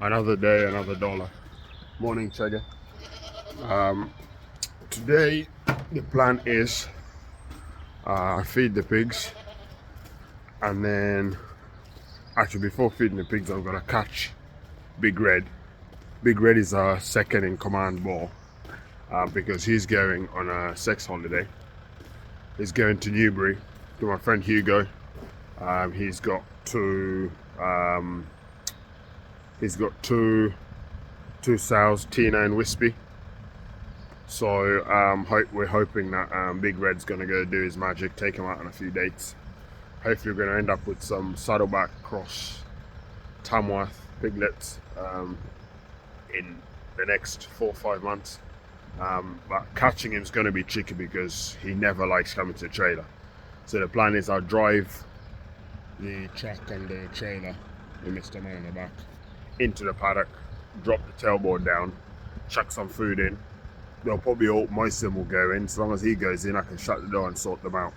Another day, another dollar. Morning, Chege. Today, the plan is feed the pigs, and then actually before feeding the pigs, I'm gonna catch Big Red. Big Red is our second in command ball because he's going on a sex holiday. He's going to Newbury to my friend Hugo. He's got two sows, Tina and Wispy. So we're hoping that Big Red's gonna go do his magic, take him out on a few dates. Hopefully we're gonna end up with some saddleback cross Tamworth piglets in the next 4 or 5 months. But catching him is gonna be tricky because he never likes coming to the trailer. So the plan is I'll drive the truck and the trailer with Mr. Man on the back into the paddock, drop the tailboard down, chuck some food in. They'll probably all, most of them will go in. As long as he goes in, I can shut the door and sort them out.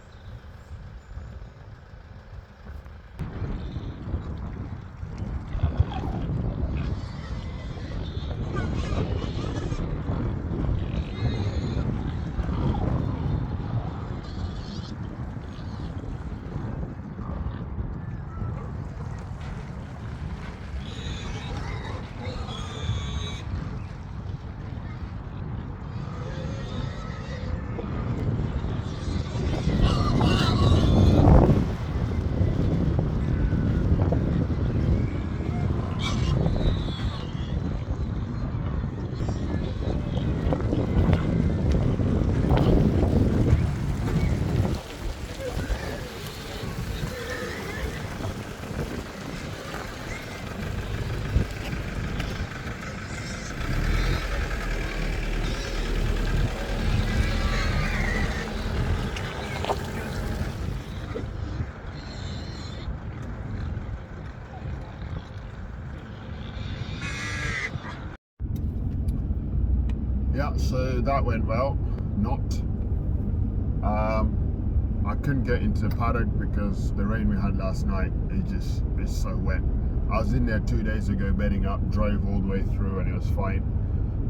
Yeah, so that went well. I couldn't get into the paddock because the rain we had last night, it's so wet. I was in there 2 days ago bedding up, drove all the way through and it was fine.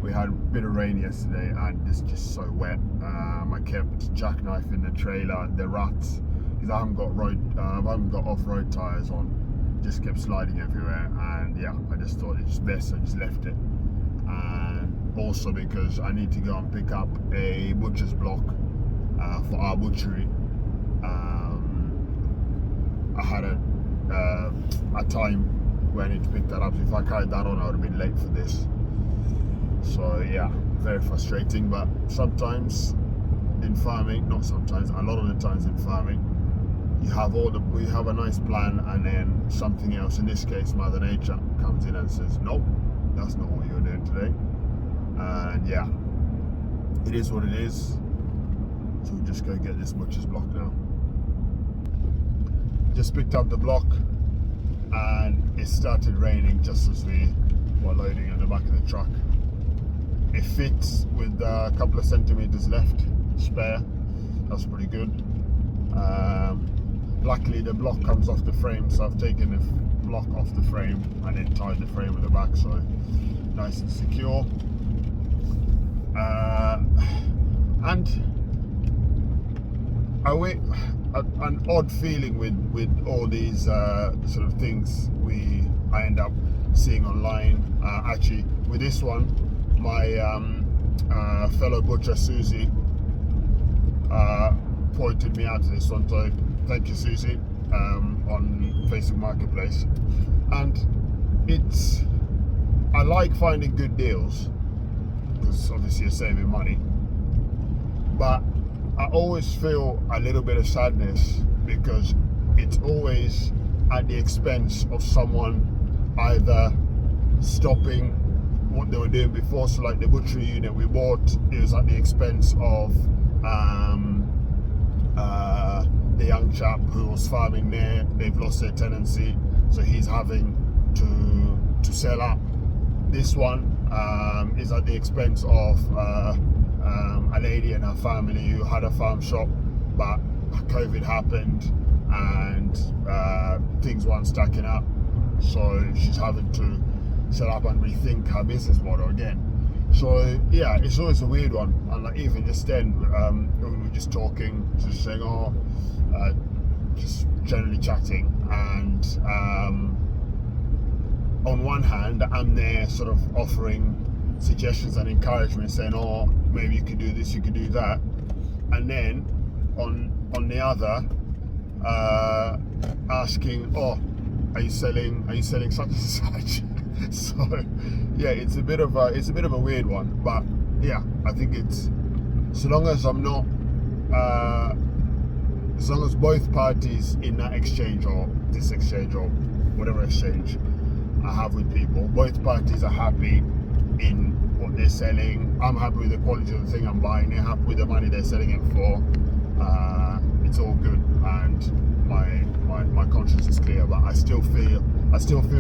We had a bit of rain yesterday and it's just so wet. I kept jackknifing the trailer, the rats, because I haven't got off-road tyres on, just kept sliding everywhere, and yeah, I just thought it's best I just left it. And also because I need to go and pick up a butcher's block for our butchery. I had a time where I need to pick that up. So if I carried that on, I would have been late for this. So yeah, very frustrating. But sometimes in farming, not sometimes, a lot of the times in farming, we have a nice plan, and then something else, in this case Mother Nature, comes in and says, nope, that's not what you're doing today. And yeah, it is what it is. So we'll just go get this butcher's block now. Just picked up the block and it started raining just as we were loading at the back of the truck. It fits with a couple of centimeters left spare. That's pretty good. Luckily the block comes off the frame, so I've taken the block off the frame and then tied the frame at the back, so nice and secure. And an odd feeling with all these sort of things I end up seeing online. Actually, with this one, my fellow butcher Susie pointed me out to this one, so thank you, Susie, on Facebook Marketplace. And I like finding good deals because obviously you're saving money, but I always feel a little bit of sadness because it's always at the expense of someone either stopping what they were doing before. So like the butchery unit we bought, it was at the expense of the young chap who was farming there. They've lost their tenancy, so he's having to sell up. This one is at the expense of a lady and her family who had a farm shop, but COVID happened and things weren't stacking up, so she's having to set up and rethink her business model again. So yeah, it's always a weird one. And like even just then, we were just talking, just saying, just generally chatting, and on one hand, I'm there sort of offering suggestions and encouragement, saying, "Oh, maybe you could do this, you could do that," and then on the other, asking, "Oh, are you selling such and such?" So yeah, it's a bit of a weird one, but yeah, I think it's, so long as I'm not, as long as both parties in that exchange or this exchange or whatever exchange I have with people, both parties are happy in what they're selling. I'm happy with the quality of the thing I'm buying. They're happy with the money they're selling it for. It's all good, and my conscience is clear. But I still feel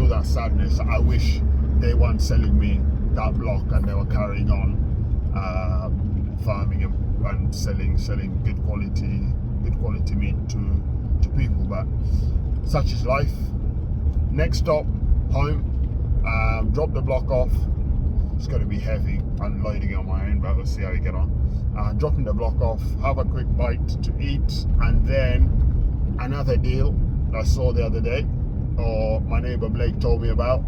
that sadness. I wish they weren't selling me that block and they were carrying on farming and selling good quality meat to people. But such is life. Next stop, home. Drop the block off. It's going to be heavy unloading it on my own, but we'll see how we get on. Dropping the block off, have a quick bite to eat, and then another deal I saw the other day, or my neighbour Blake told me about.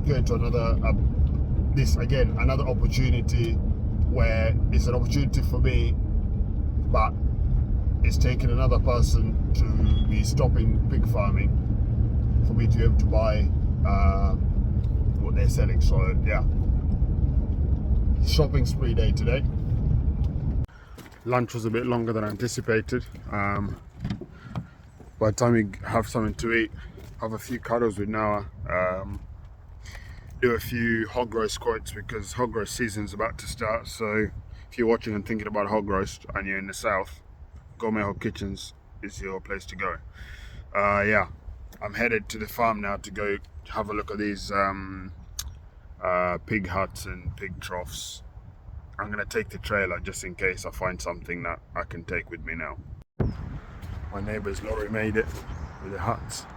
Going to another opportunity where it's an opportunity for me, but it's taking another person to be stopping pig farming for me to be able to buy what they're selling. So yeah, shopping spree day today. Lunch was a bit longer than anticipated. By the time we have something to eat, have a few cuddles with Noah, do a few hog roast quotes, because hog roast season's about to start. So if you're watching and thinking about hog roast and you're in the south, Gourmet Hog Kitchens is your place to go. Yeah, I'm headed to the farm now to go have a look at these pig huts and pig troughs. I'm gonna take the trailer just in case I find something that I can take with me now. My neighbour's lorry made it with the huts.